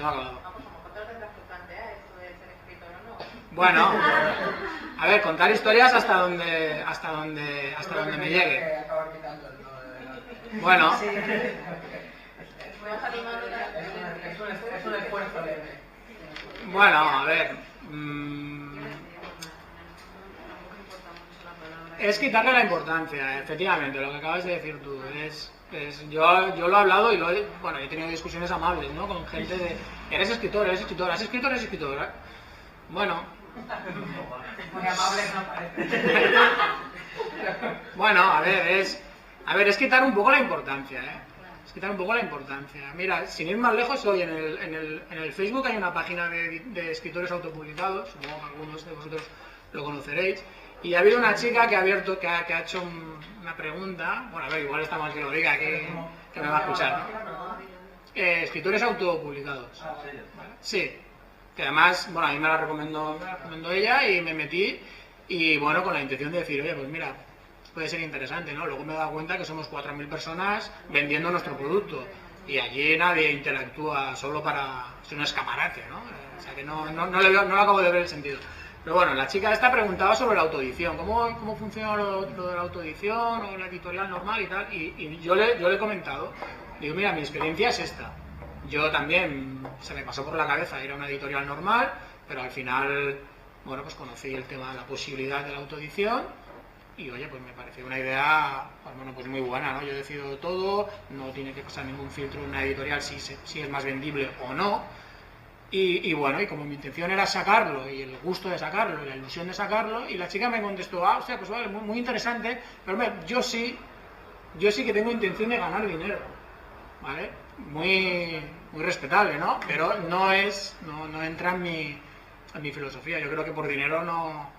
Speaker 1: acabado.
Speaker 3: Ah, pues a lo mejor te lo tendrás que plantear, esto de ser escritor o no.
Speaker 1: Bueno, a ver, contar historias hasta donde me llegue.
Speaker 2: Acabar quitando el todo de
Speaker 1: Bueno,
Speaker 2: es un esfuerzo leve.
Speaker 1: bueno, a ver. Es quitarle la importancia, efectivamente, lo que acabas de decir tú. Yo lo he hablado y he tenido discusiones amables, ¿no? Con gente de, eres escritor, has escrito, eres escritora. Bueno.
Speaker 2: Muy amables no parece.
Speaker 1: Bueno, a ver, es quitar un poco la importancia, ¿eh? Es quitar un poco la importancia. Mira, sin ir más lejos, hoy en el Facebook hay una página de escritores autopublicados, supongo que algunos de vosotros lo conoceréis. Y ha habido una chica que ha hecho una pregunta, bueno, a ver, igual está mal que lo diga, que me va a escuchar, ¿no? Escritores autopublicados. ¿Vale? Sí, que además, bueno, a mí me la recomendó ella y me metí, y bueno, con la intención de decir, oye, pues mira, puede ser interesante, ¿no? Luego me he dado cuenta que somos 4.000 personas vendiendo nuestro producto, y allí nadie interactúa solo para ser un escaparate, ¿no? O sea que no le acabo de ver el sentido. Pero bueno, la chica esta preguntaba sobre la autoedición, cómo funciona lo de la autoedición o la editorial normal y tal, y yo le he comentado, digo, mira, mi experiencia es esta. Yo también se me pasó por la cabeza ir a una editorial normal, pero al final, bueno, pues conocí el tema de la posibilidad de la autoedición y oye, pues me pareció una idea, bueno, pues muy buena, ¿no? Yo decido todo, no tiene que pasar ningún filtro en una editorial si es más vendible o no. Y bueno, y como mi intención era sacarlo, y el gusto de sacarlo, y la ilusión de sacarlo, y la chica me contestó, o sea, pues vale, muy interesante, pero hombre, yo sí que tengo intención de ganar dinero, ¿vale? Muy respetable, ¿no? Pero no entra en mi filosofía. Yo creo que por dinero no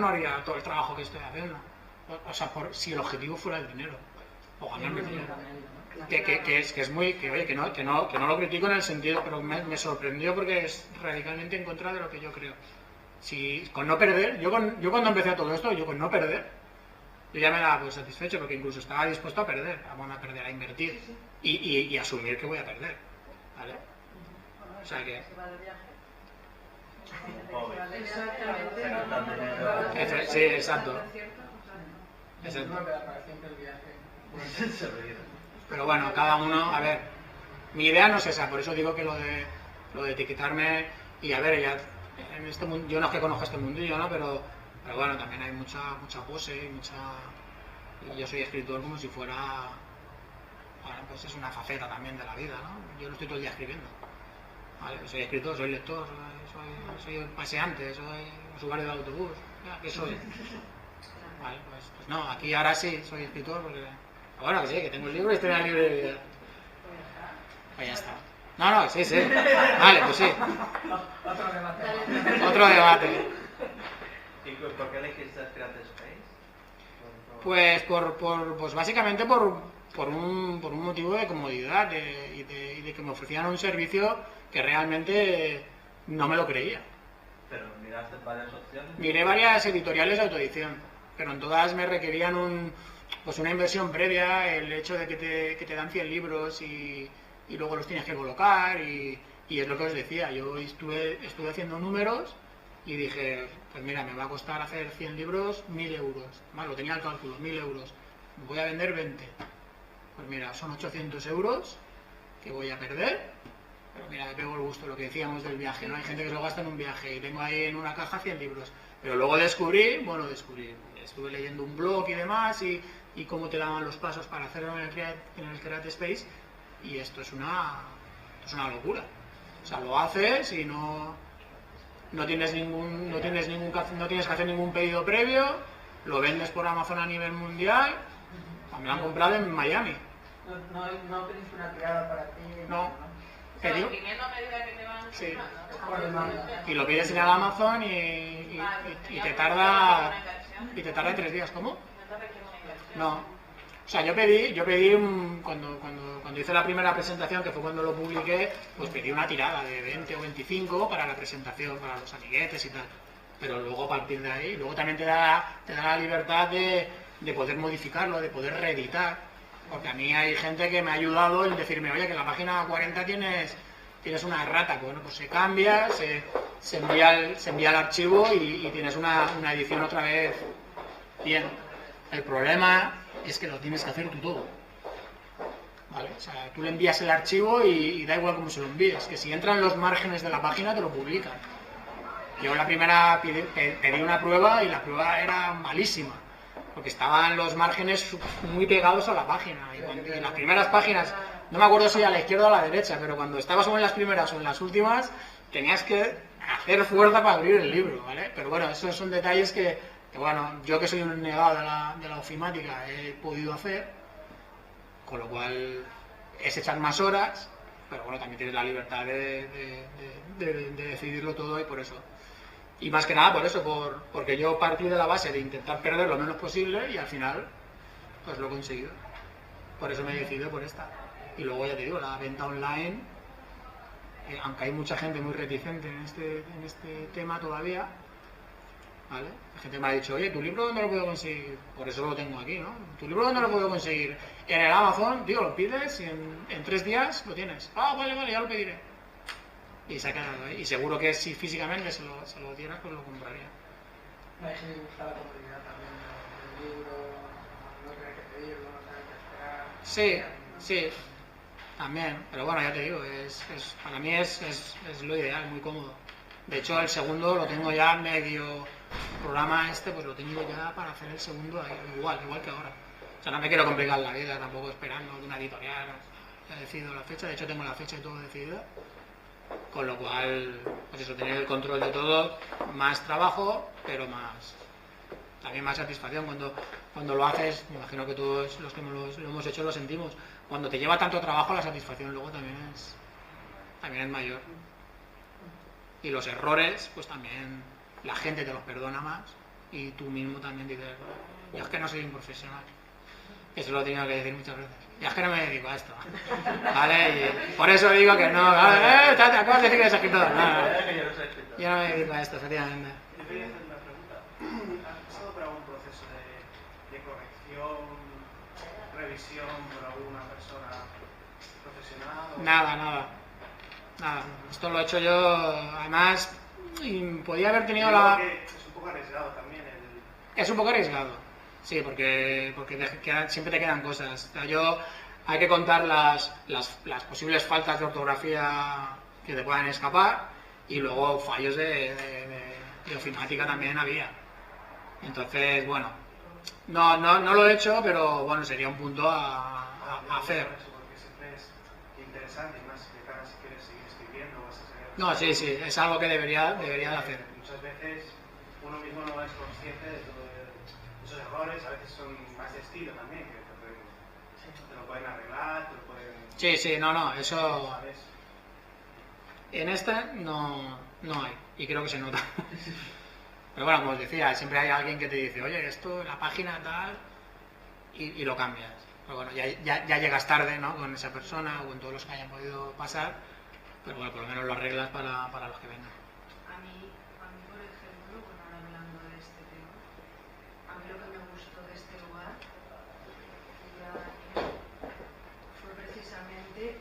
Speaker 1: haría todo el trabajo que estoy haciendo. O sea, si el objetivo fuera el dinero, o ganarme dinero. Que no lo critico en el sentido, pero me sorprendió porque es radicalmente en contra de lo que yo creo. Si con no perder, yo cuando empecé todo esto, yo con no perder, yo ya me daba pues satisfecho porque incluso estaba dispuesto a perder, a invertir y asumir que voy a perder, ¿vale? O sea que sí, exacto. Pero bueno, cada uno, a ver, mi idea no es esa, por eso digo que lo de etiquetarme, y a ver, ya en este mundo, yo no es que conozca este mundillo, ¿no? Pero bueno, también hay mucha pose y yo soy escritor como si fuera, bueno, pues es una faceta también de la vida, ¿no? Yo no estoy todo el día escribiendo. Vale, soy escritor, soy lector, soy paseante, soy usuario de autobús. ¿Qué soy? Vale, pues no, aquí ahora sí soy escritor porque... Bueno, que sí, que tengo el libro y estoy en la librería. Pues ya está. No, sí. Vale, pues sí.
Speaker 2: Otro debate.
Speaker 1: Otro debate.
Speaker 6: ¿Y por qué elegiste Create Space?
Speaker 1: Pues pues básicamente por un motivo de comodidad y de que me ofrecían un servicio que realmente no me lo creía.
Speaker 6: Pero miraste varias opciones.
Speaker 1: Miré varias editoriales de autoedición, pero en todas me requerían una inversión previa, el hecho de que te dan 100 libros y luego los tienes que colocar y es lo que os decía, yo estuve haciendo números y dije, pues mira, me va a costar hacer 100 libros 1.000 euros, más lo tenía al cálculo, 1.000 euros, voy a vender 20, pues mira, son 800 euros que voy a perder, pero mira, me pego el gusto, lo que decíamos del viaje, ¿no? Hay gente que se lo gasta en un viaje y tengo ahí en una caja 100 libros, pero luego descubrí, estuve leyendo un blog y demás y cómo te daban los pasos para hacerlo en el Create Space y esto es una locura. O sea, lo haces y no tienes que hacer ningún pedido previo, lo vendes por Amazon a nivel mundial. Me lo han comprado en Miami.
Speaker 2: No pediste una tirada para ti.
Speaker 1: No.
Speaker 3: O sea, imprimiendo a medida que te van
Speaker 1: Sí.
Speaker 3: mandando.
Speaker 1: Y lo pides en el Amazon y te tarda 3 días. ¿Cómo? No. O sea, yo pedí cuando hice la primera presentación, que fue cuando lo publiqué, pues pedí una tirada de 20 o 25 para la presentación, para los amiguetes y tal. Pero luego a partir de ahí, luego también te da la libertad de poder modificarlo, de poder reeditar. Porque a mí hay gente que me ha ayudado en decirme, oye, que en la página 40 tienes una errata. Bueno, pues se cambia, se envía el archivo y tienes una edición otra vez bien. El problema es que lo tienes que hacer tú todo. ¿Vale? O sea, tú le envías el archivo y da igual cómo se lo envíes, que si entran los márgenes de la página te lo publican. Yo la primera pedí una prueba y la prueba era malísima, porque estaban los márgenes muy pegados a la página. Y en las primeras páginas, no me acuerdo si a la izquierda o a la derecha, pero cuando estabas o en las primeras o en las últimas, tenías que hacer fuerza para abrir el libro, ¿vale? Pero bueno, esos son detalles que bueno, yo que soy un negado de la ofimática he podido hacer, con lo cual es echar más horas, pero bueno, también tienes la libertad de decidirlo todo y por eso. Y más que nada por eso, porque yo partí de la base de intentar perder lo menos posible y al final pues lo he conseguido. Por eso me he decidido por esta. Y luego ya te digo, la venta online, aunque hay mucha gente muy reticente en este tema todavía, ¿vale? La gente me ha dicho, oye, ¿tu libro dónde lo puedo conseguir? Por eso lo tengo aquí, ¿no? ¿Tu libro dónde lo puedo conseguir? En el Amazon, tío, lo pides y en 3 días lo tienes. Ah, vale, ya lo pediré. Y se ha quedado ahí. Y seguro que si físicamente se lo dieras, pues lo compraría.
Speaker 2: Hay gente que gusta la comodidad también del libro, no tener que pedirlo, no tener que esperar.
Speaker 1: Sí, también. Pero bueno, ya te digo, para mí es lo ideal, muy cómodo. De hecho, el segundo lo tengo ya medio programa pues lo tengo ya para hacer el segundo igual que ahora. O sea, no me quiero complicar la vida tampoco esperando de una editorial. Ya he decidido la fecha, de hecho tengo la fecha y todo decidido. Con lo cual, pues eso, tener el control de todo, más trabajo, pero también más satisfacción. Cuando lo haces, me imagino que todos los que lo hemos hecho lo sentimos. Cuando te lleva tanto trabajo, la satisfacción luego también es mayor. Y los errores, pues también la gente te los perdona más y tú mismo también dices, yo es que no soy un profesional. Eso lo he tenido que decir muchas veces. Ya es que no me dedico a esto. ¿Vale? Y por eso digo que no. Te acabas de decir que eres escritor. No. Yo no me dedico a esto, efectivamente.
Speaker 7: Yo quería hacer una pregunta. ¿Has pasado por algún proceso de corrección, revisión por alguna persona profesional?
Speaker 1: Nada. Esto lo he hecho yo, además, podía haber tenido
Speaker 7: Es un poco arriesgado también.
Speaker 1: Es un poco arriesgado, sí, porque siempre te quedan cosas. O sea, hay que contar las posibles faltas de ortografía que te puedan escapar y luego fallos de ofimática también había. Entonces, bueno, no lo he hecho, pero bueno, sería un punto a hacer.
Speaker 7: Porque siempre es interesante y más que cada si quieres seguir escribiendo, vas a ser
Speaker 1: No, sí, es algo que debería de hacer.
Speaker 7: Muchas veces uno mismo no es consciente de todos esos errores, a veces son más de estilo también, que te lo pueden arreglar, te lo pueden...
Speaker 1: Sí, no, eso...
Speaker 7: ¿sabes?
Speaker 1: En esta no hay, y creo que se nota. Pero bueno, como os decía, siempre hay alguien que te dice, oye, esto, la página tal, y lo cambias. Pero bueno, ya llegas tarde, ¿no? Con esa persona o con todos los que hayan podido pasar, pero bueno, por lo menos lo arreglas para los que vengan.
Speaker 4: A mí, por ejemplo, bueno, ahora hablando de este tema, a mí lo que me gustó de este lugar fue precisamente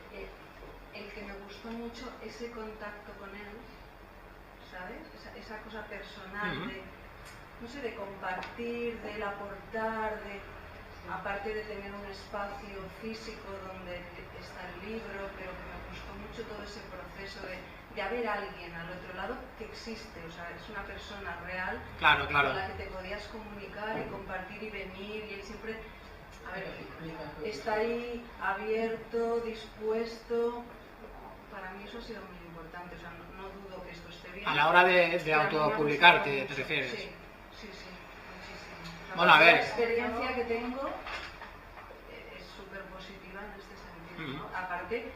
Speaker 4: el que me gustó mucho ese contacto con él, ¿sabes? Esa cosa personal de, no sé, de compartir, de aportar, aparte de tener un espacio físico donde está el libro, pero que me gustó mucho todo ese proceso de haber alguien al otro lado que existe, o sea, es una persona real
Speaker 1: Claro.
Speaker 4: con la que te podías comunicar y compartir y venir, y él siempre, a ver, está ahí abierto, dispuesto. Para mí eso ha sido muy importante, o sea, no dudo que esto esté bien.
Speaker 1: A la hora de autopublicarte, ¿te refieres?
Speaker 4: Sí, muchísimo. O sea,
Speaker 1: Bueno, a ver.
Speaker 4: La experiencia que tengo es súper positiva en este sentido, ¿no? Aparte,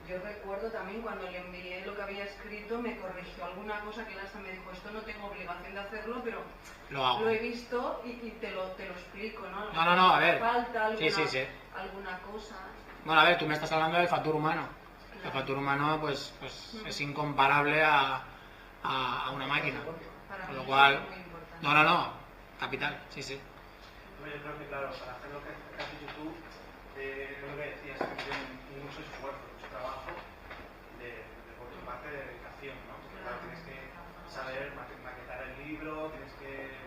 Speaker 4: yo recuerdo también cuando le envié lo que había escrito, me corrigió alguna cosa que él hasta me dijo, esto no tengo obligación de hacerlo, pero
Speaker 1: Lo hago.
Speaker 4: lo he visto y te lo explico, ¿no?
Speaker 1: No, a ver.
Speaker 4: Falta alguna,
Speaker 1: Sí.
Speaker 4: alguna cosa.
Speaker 1: Bueno, a ver, tú me estás hablando del factor humano. El factor humano, pues es incomparable a una máquina.
Speaker 4: Para
Speaker 1: Con
Speaker 4: mí
Speaker 1: lo cual,
Speaker 4: es muy importante.
Speaker 1: no, capital, sí.
Speaker 7: Yo creo que, claro, para hacer lo que has dicho tú, lo que decías, que tiene mucho esfuerzo, mucho trabajo, por tu parte de dedicación, ¿no? Porque, claro, tienes que saber maquetar el libro, tienes que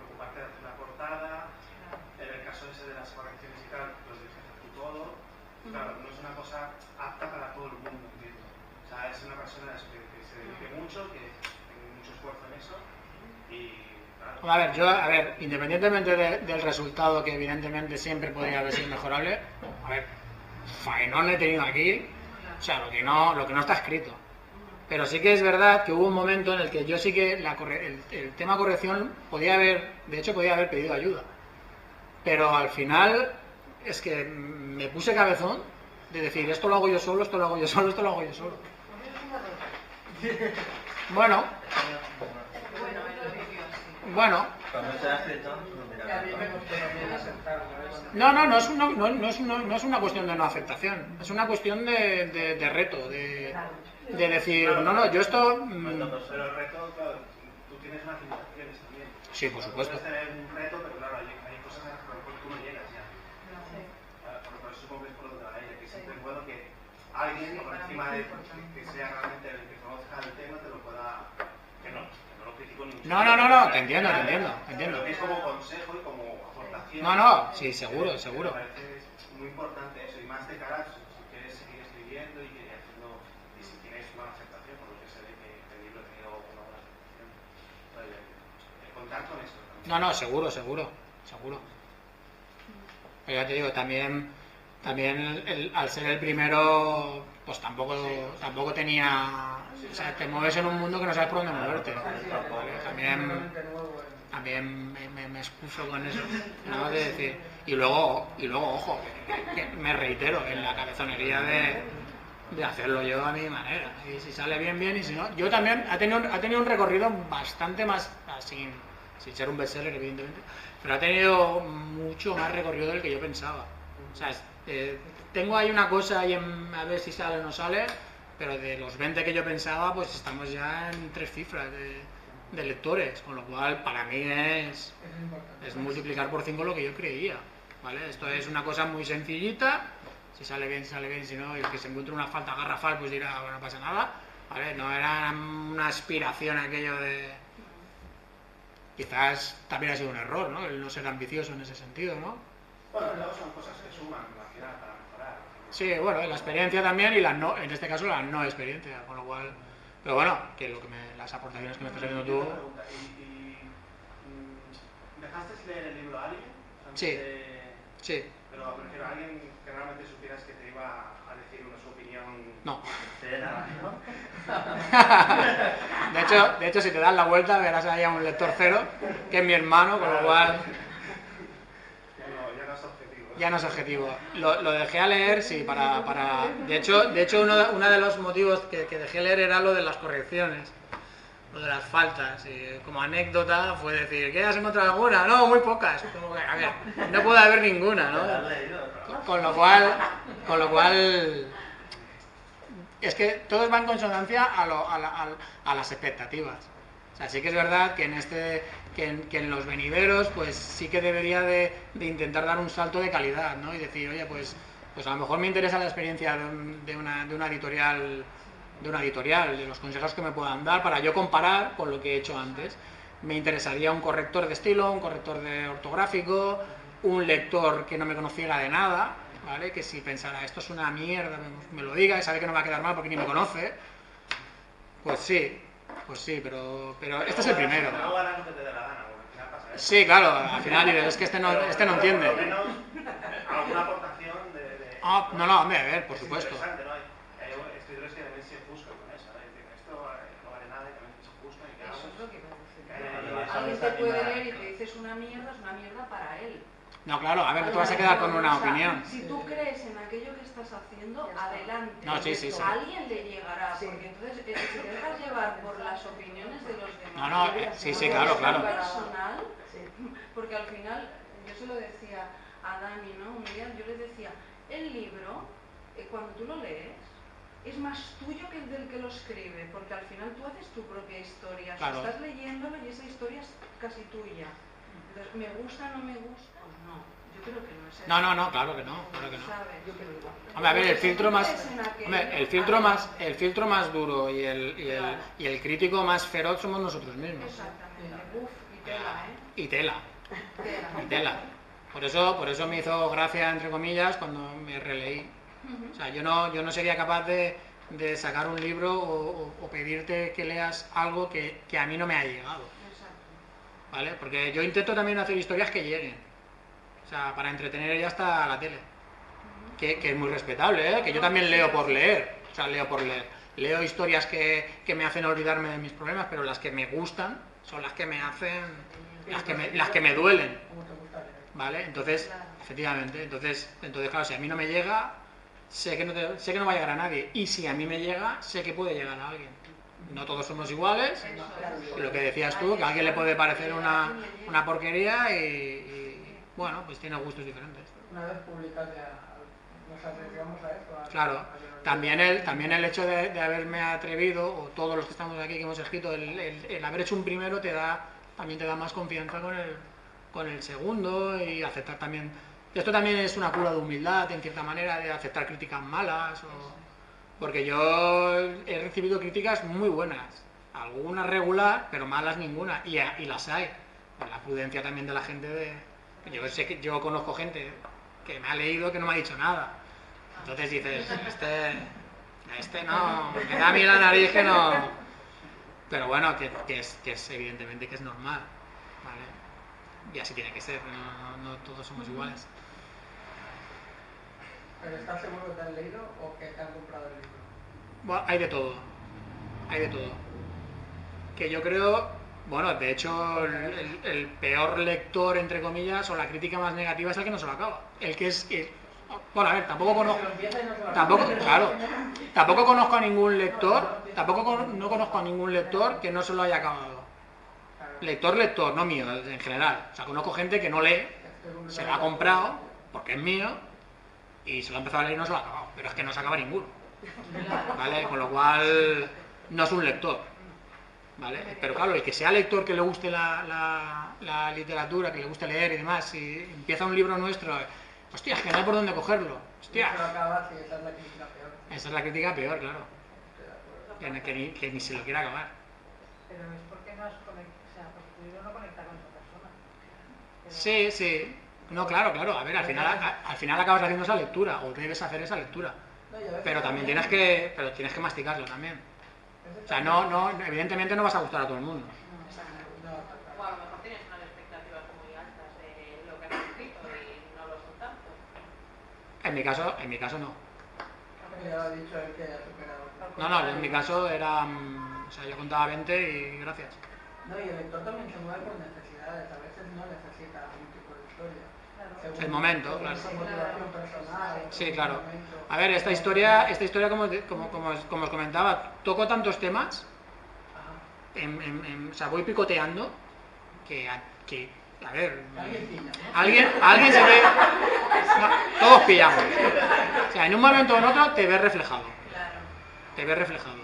Speaker 7: preocuparte de hacer la portada, en el caso ese de las correcciones y tal, pues tienes que hacer tú todo. Claro, no es una cosa apta para todo el mundo, entiendo. O sea, es una persona que se dedique mucho, que tenga mucho esfuerzo en eso y...
Speaker 1: Claro. A ver, independientemente del resultado, que evidentemente siempre podría haber sido mejorable, a ver, faenón he tenido aquí, o sea, lo que no está escrito. Pero sí que es verdad que hubo un momento en el que yo sí que el tema corrección podía haber pedido ayuda. Pero al final es que me puse cabezón de decir, esto lo hago yo solo. Bueno.
Speaker 6: Cuando se ha escrito,
Speaker 1: No es una cuestión de no aceptación, es una cuestión de reto, de decir, yo esto...
Speaker 7: Pero el reto, claro, tú tienes más limitaciones también.
Speaker 1: Sí, por supuesto.
Speaker 7: Puedes tener un reto, pero claro, hay cosas a las que tú no llegas ya. Por eso supongo que es por donde va ella, que siempre es bueno que alguien, por encima de que sea realmente el que conozca el tema, te lo pueda... Que no lo critico ni mucho.
Speaker 1: No, te entiendo.
Speaker 7: Pero es como consejo y como aportación.
Speaker 1: Sí, seguro.
Speaker 7: Me parece muy importante eso, y más de cara si quieres seguir escribiendo y haciendo, y si tienes buena aceptación, por lo que se ve que el libro ha tenido una buena aceptación. Contar con eso también.
Speaker 1: Seguro. Pero ya te digo, también al ser el primero, pues tampoco tenía... O sea, te mueves en un mundo que no sabes por dónde moverte. ¿Vale? También me excuso con eso, ¿no? De decir, y luego ojo, que me reitero en la cabezonería de hacerlo yo a mi manera. Y si sale bien, y si no... Yo también ha tenido un recorrido bastante más, sin ser un bestseller, evidentemente, pero ha tenido mucho más recorrido del que yo pensaba. O sea, tengo ahí una cosa ahí a ver si sale o no sale, pero de los 20 que yo pensaba, pues estamos ya en 3 cifras de lectores, con lo cual para mí es multiplicar por 5 lo que yo creía, ¿vale? Esto es una cosa muy sencillita, si sale bien, si no, el que se encuentre una falta garrafal pues dirá, bueno, no pasa nada, ¿vale? No era una aspiración aquello de... Quizás también ha sido un error, ¿no? El no ser ambicioso en ese sentido, ¿no?
Speaker 7: Bueno, luego son cosas que suman al final para mejorar.
Speaker 1: Sí, bueno, la experiencia también y en este caso la no experiencia, con lo cual... Pero bueno, que las aportaciones que me estás haciendo tú...
Speaker 7: ¿Dejaste leer el libro a alguien?
Speaker 1: Sí. Sí.
Speaker 7: Pero prefiero a alguien que realmente supieras que te iba a decir su opinión.
Speaker 1: No.
Speaker 6: Será, ¿no?
Speaker 1: De hecho, si te das la vuelta verás ahí a un lector cero, que es mi hermano, con lo cual
Speaker 7: Ya no es objetivo.
Speaker 1: ya no es objetivo. Lo dejé a leer, sí, para... De hecho uno de los motivos que dejé leer era lo de las correcciones, lo de las faltas. Y como anécdota fue decir, ¿qué has encontrado alguna? No, muy pocas. Como que, a ver, no puede haber ninguna,
Speaker 6: ¿Lo has
Speaker 1: ¿no?
Speaker 6: leído?
Speaker 1: Con lo cual es que todo va en consonancia a las expectativas. O sea, sí que es verdad que que en los venideros pues sí que debería de intentar dar un salto de calidad, ¿no? Y decir, oye, pues a lo mejor me interesa la experiencia de una editorial, de los consejos que me puedan dar para yo comparar con lo que he hecho antes. Me interesaría un corrector de estilo, un corrector de ortográfico, un lector que no me conociera de nada, ¿vale? Que si pensara, esto es una mierda, me lo diga y sabe que no va a quedar mal porque ni me conoce, pues sí, pero este es el primero.
Speaker 7: No harás lo que te dé la gana, porque al final pasa eso.
Speaker 1: Sí, claro, al final dices, es que este no entiende.
Speaker 7: Por lo menos alguna aportación de...
Speaker 1: No, hombre, a ver, por supuesto.
Speaker 7: Es interesante, ¿no? Hay escritores que también se buscan con eso, ¿no? Dicen, esto no vale nada y también se buscan y que
Speaker 4: Eso
Speaker 7: hago.
Speaker 4: es lo que iba a decir.
Speaker 7: Además,
Speaker 4: Alguien te puede leer y te dices una mierda, es una mierda para él.
Speaker 1: No, claro, a ver, tú vas a quedar con una
Speaker 4: O sea,
Speaker 1: opinión.
Speaker 4: Si tú crees en aquello que estás haciendo, adelante.
Speaker 1: No, sí.
Speaker 4: A alguien le llegará, porque entonces si te dejas llevar por las opiniones de los demás.
Speaker 1: No, sí, claro.
Speaker 4: Personal, porque al final, yo se lo decía a Dani, ¿no? Un día yo le decía, el libro, cuando tú lo lees, es más tuyo que el del que lo escribe, porque al final tú haces tu propia historia.
Speaker 1: Claro.
Speaker 4: Estás leyéndolo y esa historia es casi tuya. Entonces, ¿me gusta o no me gusta? Pues no, yo creo que no es eso.
Speaker 1: No, claro que no.
Speaker 4: ¿Sabes? Yo creo igual.
Speaker 1: Hombre, a ver, el filtro más duro y el crítico más feroz somos nosotros mismos.
Speaker 4: Exactamente. Uf, y tela, ¿eh?
Speaker 1: Y tela. Por eso me hizo gracia, entre comillas, cuando me releí. O sea, yo no sería capaz de sacar un libro o pedirte que leas algo que a mí no me ha llegado. ¿Vale? Porque yo intento también hacer historias que lleguen. O sea, para entretener ya hasta la tele. Que es muy respetable, ¿eh? Que yo también leo por leer. O sea, leo por leer. Leo historias que me hacen olvidarme de mis problemas, pero las que me gustan son las que me hacen... Las que me duelen. ¿Vale? Entonces, efectivamente. Entonces, claro, si a mí no me llega, sé que no va a llegar a nadie. Y si a mí me llega, sé que puede llegar a alguien. No todos somos iguales, lo que decías tú, que a alguien le puede parecer una porquería y bueno, pues tiene gustos diferentes.
Speaker 2: Una vez publicas ya nos arriesgamos a esto.
Speaker 1: Claro, también el hecho de haberme atrevido, o todos los que estamos aquí que hemos escrito, el haber hecho un primero también te da más confianza con el segundo y aceptar también... Esto también es una cura de humildad, en cierta manera, de aceptar críticas malas porque yo he recibido críticas muy buenas, algunas regular, pero malas ninguna, y las hay. Por la prudencia también de la gente yo conozco gente que me ha leído que no me ha dicho nada. Entonces dices, este no, me da a mí la nariz que no. Pero bueno, que es evidentemente que es normal, ¿vale? Y así tiene que ser, no todos somos iguales.
Speaker 2: ¿Pero estás seguro que te han leído o que te han comprado el libro?
Speaker 1: Bueno, hay de todo. Que yo creo, bueno, de hecho, el peor lector, entre comillas, o la crítica más negativa es el que no se lo acaba. El que es... Bueno, a ver, tampoco conozco a ningún lector, no conozco a ningún lector que no se lo haya acabado. Lector, no mío, en general. O sea, conozco gente que no lee, se lo ha comprado, porque es mío, y se lo ha empezado a leer y no se lo ha acabado. Pero es que no se acaba ninguno. ¿Vale? Con lo cual, no es un lector. ¿Vale? Pero claro, el que sea lector, que le guste la literatura, que le guste leer y demás, si empieza un libro nuestro, hostia, es que no hay por dónde cogerlo. Hostia.
Speaker 2: Esa es la crítica peor.
Speaker 1: Esa es la crítica peor, claro. Que ni se lo quiera acabar.
Speaker 2: Pero es porque no has conectado, o sea, porque tu libro no conecta con esa persona.
Speaker 1: Sí. No, claro. A ver, al final acabas haciendo esa lectura, o debes hacer esa lectura. Pero también tienes que masticarlo también. O sea, evidentemente no vas a gustar a todo el mundo.
Speaker 3: O a lo mejor tienes unas expectativas muy altas de lo que has escrito y no lo son tanto.
Speaker 1: En mi caso no.
Speaker 2: Ya lo ha dicho el que haya superado.
Speaker 1: No, en mi caso era... o sea, yo contaba 20 y gracias.
Speaker 2: No, y el lector también se mueve por necesidades. A veces no necesita algún tipo de historia. Según
Speaker 1: El momento, claro.
Speaker 2: su motivación personal.
Speaker 1: Sí, claro.
Speaker 2: el momento.
Speaker 1: A ver, esta historia como os comentaba, toco tantos temas,
Speaker 2: Ajá.
Speaker 1: o sea, voy picoteando que a ver,
Speaker 2: Alguien pilla, ¿no?
Speaker 1: alguien se ve, no, todos pillamos. O sea, en un momento o en otro te ves reflejado. Te ves reflejado.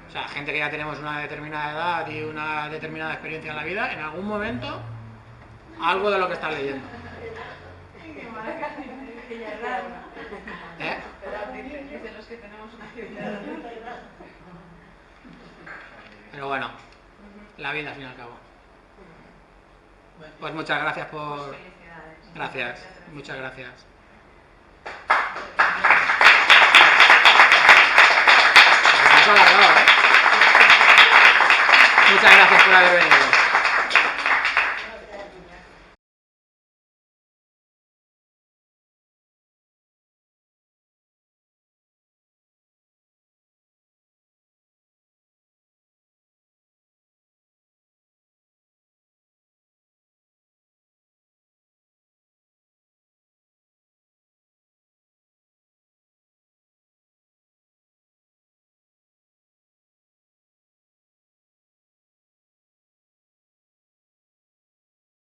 Speaker 1: O sea, gente que ya tenemos una determinada edad y una determinada experiencia en la vida, en algún momento, algo de lo que estás leyendo. ¿Eh?
Speaker 4: De los que tenemos una actividad.
Speaker 1: Pero bueno, la vida al fin y al cabo. Pues muchas gracias por... Gracias, muchas gracias. Muchas gracias por haber venido.